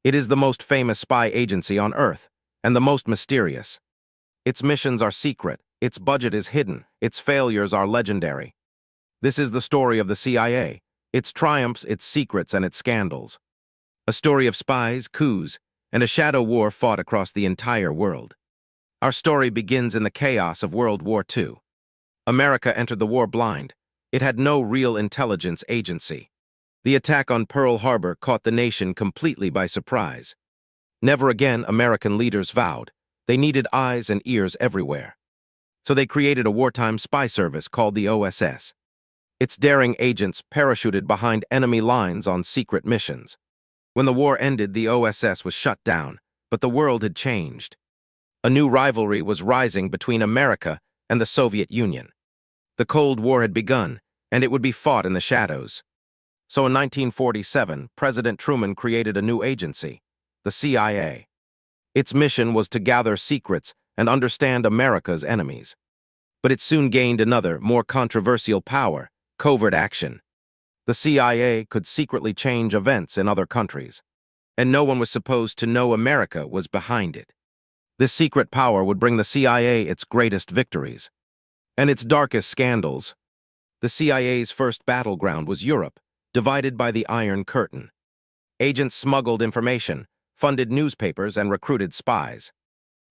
It is the most famous spy agency on Earth, and the most mysterious. Its missions are secret, its budget is hidden, its failures are legendary. This is the story of the CIA, its triumphs, its secrets, and its scandals. A story of spies, coups, and a shadow war fought across the entire world. Our story begins in the chaos of World War II. America entered the war blind. It had no real intelligence agency. The attack on Pearl Harbor caught the nation completely by surprise. Never again, American leaders vowed. They needed eyes and ears everywhere. So they created a wartime spy service called the OSS. Its daring agents parachuted behind enemy lines on secret missions. When the war ended, the OSS was shut down, but the world had changed. A new rivalry was rising between America and the Soviet Union. The Cold War had begun, and it would be fought in the shadows. So in 1947, President Truman created a new agency, the CIA. Its mission was to gather secrets and understand America's enemies. But it soon gained another, more controversial power, covert action. The CIA could secretly change events in other countries, and no one was supposed to know America was behind it. This secret power would bring the CIA its greatest victories and its darkest scandals. The CIA's first battleground was Europe, divided by the Iron Curtain. Agents smuggled information, funded newspapers, and recruited spies.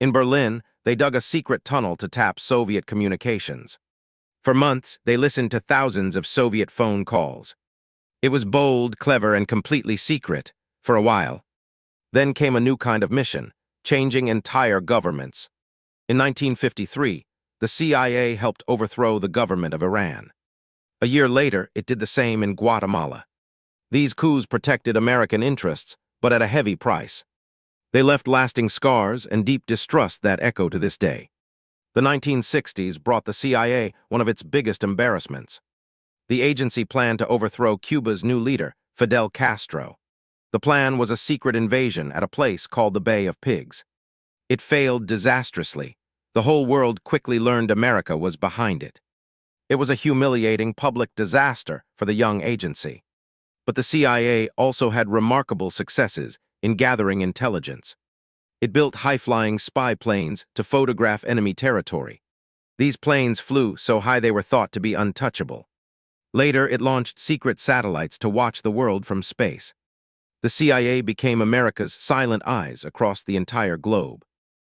In Berlin, they dug a secret tunnel to tap Soviet communications. For months, they listened to thousands of Soviet phone calls. It was bold, clever, and completely secret, for a while. Then came a new kind of mission, changing entire governments. In 1953, the CIA helped overthrow the government of Iran. A year later, it did the same in Guatemala. These coups protected American interests, but at a heavy price. They left lasting scars and deep distrust that echo to this day. The 1960s brought the CIA one of its biggest embarrassments. The agency planned to overthrow Cuba's new leader, Fidel Castro. The plan was a secret invasion at a place called the Bay of Pigs. It failed disastrously. The whole world quickly learned America was behind it. It was a humiliating public disaster for the young agency. But the CIA also had remarkable successes in gathering intelligence. It built high-flying spy planes to photograph enemy territory. These planes flew so high they were thought to be untouchable. Later, it launched secret satellites to watch the world from space. The CIA became America's silent eyes across the entire globe.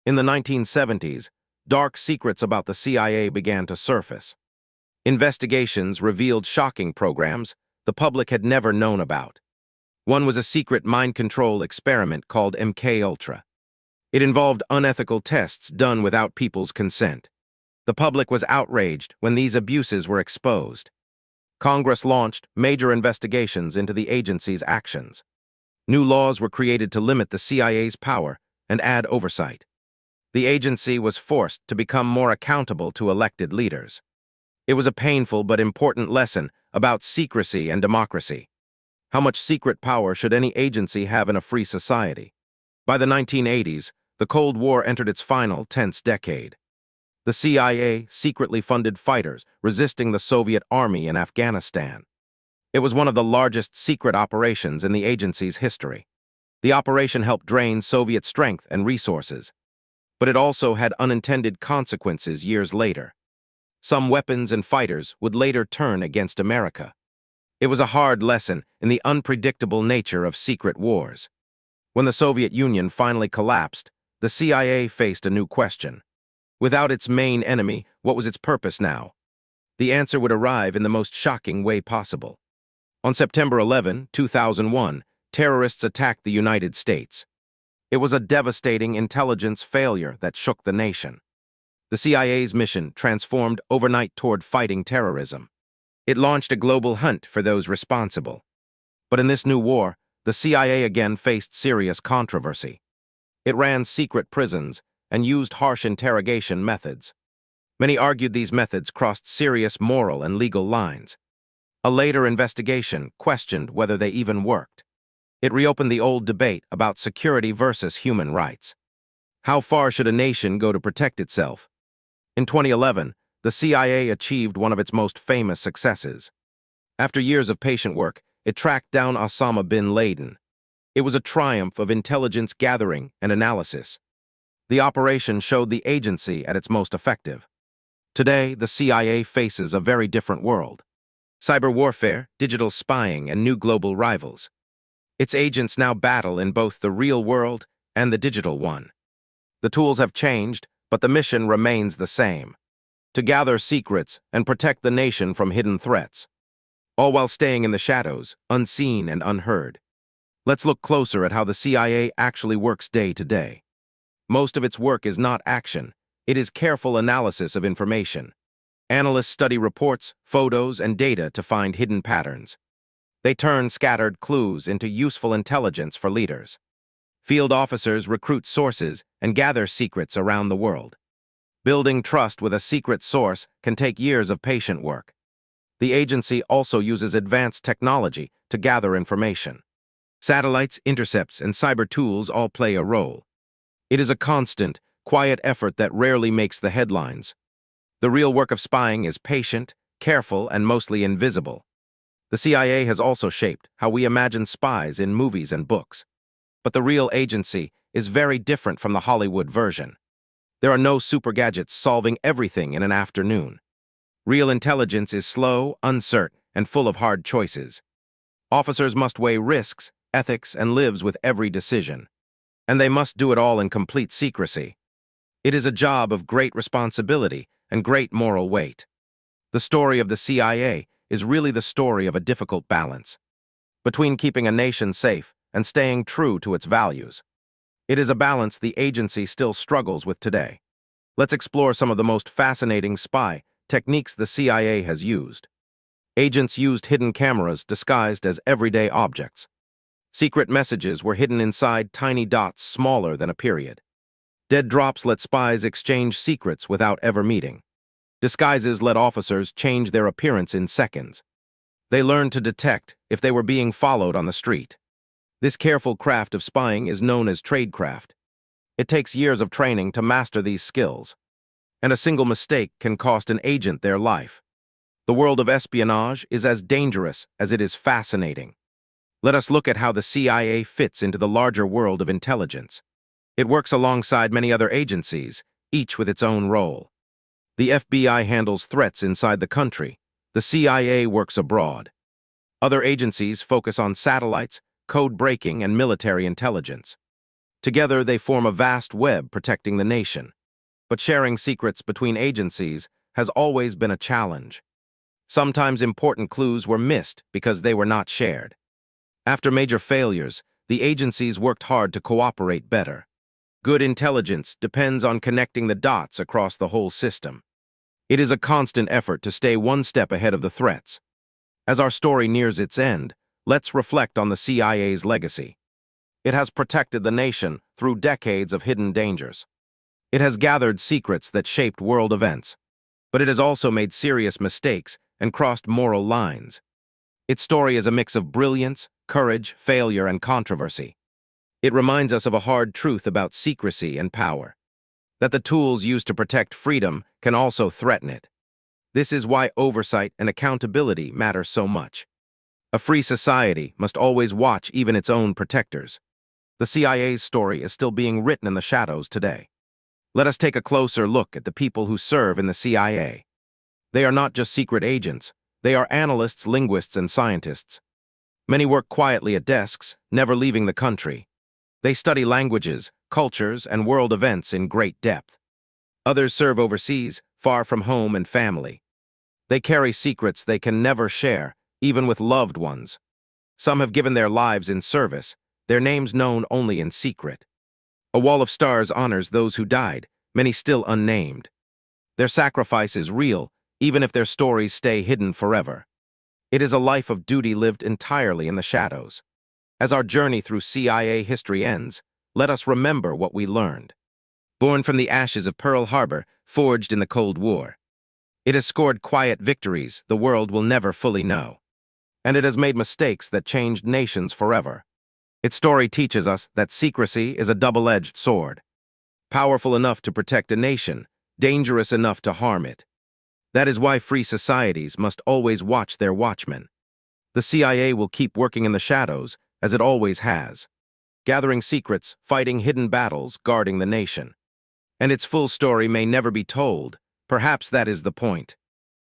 In the 1970s, dark secrets about the CIA began to surface. Investigations revealed shocking programs the public had never known about. One was a secret mind control experiment called MKUltra. It involved unethical tests done without people's consent. The public was outraged when these abuses were exposed. Congress launched major investigations into the agency's actions. New laws were created to limit the CIA's power and add oversight. The agency was forced to become more accountable to elected leaders. It was a painful but important lesson about secrecy and democracy. How much secret power should any agency have in a free society? By the 1980s, the Cold War entered its final tense decade. The CIA secretly funded fighters resisting the Soviet army in Afghanistan. It was one of the largest secret operations in the agency's history. The operation helped drain Soviet strength and resources, but it also had unintended consequences years later. Some weapons and fighters would later turn against America. It was a hard lesson in the unpredictable nature of secret wars. When the Soviet Union finally collapsed, the CIA faced a new question. Without its main enemy, what was its purpose now? The answer would arrive in the most shocking way possible. On September 11, 2001, terrorists attacked the United States. It was a devastating intelligence failure that shook the nation. The CIA's mission transformed overnight toward fighting terrorism. It launched a global hunt for those responsible. But in this new war, the CIA again faced serious controversy. It ran secret prisons and used harsh interrogation methods. Many argued these methods crossed serious moral and legal lines. A later investigation questioned whether they even worked. It reopened the old debate about security versus human rights. How far should a nation go to protect itself? In 2011, the CIA achieved one of its most famous successes. After years of patient work, it tracked down Osama bin Laden. It was a triumph of intelligence gathering and analysis. The operation showed the agency at its most effective. Today, the CIA faces a very different world. Cyber warfare, digital spying, and new global rivals. Its agents now battle in both the real world and the digital one. The tools have changed, but the mission remains the same: to gather secrets and protect the nation from hidden threats, all while staying in the shadows, unseen and unheard. Let's look closer at how the CIA actually works day to day. Most of its work is not action. It is careful analysis of information. Analysts study reports, photos, and data to find hidden patterns. They turn scattered clues into useful intelligence for leaders. Field officers recruit sources and gather secrets around the world. Building trust with a secret source can take years of patient work. The agency also uses advanced technology to gather information. Satellites, intercepts, and cyber tools all play a role. It is a constant, quiet effort that rarely makes the headlines. The real work of spying is patient, careful, and mostly invisible. The CIA has also shaped how we imagine spies in movies and books. But the real agency is very different from the Hollywood version. There are no super gadgets solving everything in an afternoon. Real intelligence is slow, uncertain, and full of hard choices. Officers must weigh risks, ethics, and lives with every decision. And they must do it all in complete secrecy. It is a job of great responsibility and great moral weight. The story of the CIA is really the story of a difficult balance between keeping a nation safe and staying true to its values. It is a balance the agency still struggles with today. Let's explore some of the most fascinating spy techniques the CIA has used. Agents used hidden cameras disguised as everyday objects. Secret messages were hidden inside tiny dots smaller than a period. Dead drops let spies exchange secrets without ever meeting. Disguises let officers change their appearance in seconds. They learned to detect if they were being followed on the street. This careful craft of spying is known as tradecraft. It takes years of training to master these skills, and a single mistake can cost an agent their life. The world of espionage is as dangerous as it is fascinating. Let us look at how the CIA fits into the larger world of intelligence. It works alongside many other agencies, each with its own role. The FBI handles threats inside the country. The CIA works abroad. Other agencies focus on satellites, code breaking, and military intelligence. Together, they form a vast web protecting the nation. But sharing secrets between agencies has always been a challenge. Sometimes important clues were missed because they were not shared. After major failures, the agencies worked hard to cooperate better. Good intelligence depends on connecting the dots across the whole system. It is a constant effort to stay one step ahead of the threats. As our story nears its end, let's reflect on the CIA's legacy. It has protected the nation through decades of hidden dangers. It has gathered secrets that shaped world events, but it has also made serious mistakes and crossed moral lines. Its story is a mix of brilliance, courage, failure, and controversy. It reminds us of a hard truth about secrecy and power, that the tools used to protect freedom can also threaten it. This is why oversight and accountability matter so much. A free society must always watch even its own protectors. The CIA's story is still being written in the shadows today. Let us take a closer look at the people who serve in the CIA. They are not just secret agents. They are analysts, linguists, and scientists. Many work quietly at desks, never leaving the country. They study languages, cultures, and world events in great depth. Others serve overseas, far from home and family. They carry secrets they can never share, even with loved ones. Some have given their lives in service, their names known only in secret. A wall of stars honors those who died, many still unnamed. Their sacrifice is real, even if their stories stay hidden forever. It is a life of duty lived entirely in the shadows. As our journey through CIA history ends, let us remember what we learned. Born from the ashes of Pearl Harbor, forged in the Cold War, it has scored quiet victories the world will never fully know. And it has made mistakes that changed nations forever. Its story teaches us that secrecy is a double-edged sword, powerful enough to protect a nation, dangerous enough to harm it. That is why free societies must always watch their watchmen. The CIA will keep working in the shadows, as it always has. gathering secrets, fighting hidden battles, guarding the nation. And its full story may never be told. Perhaps that is the point.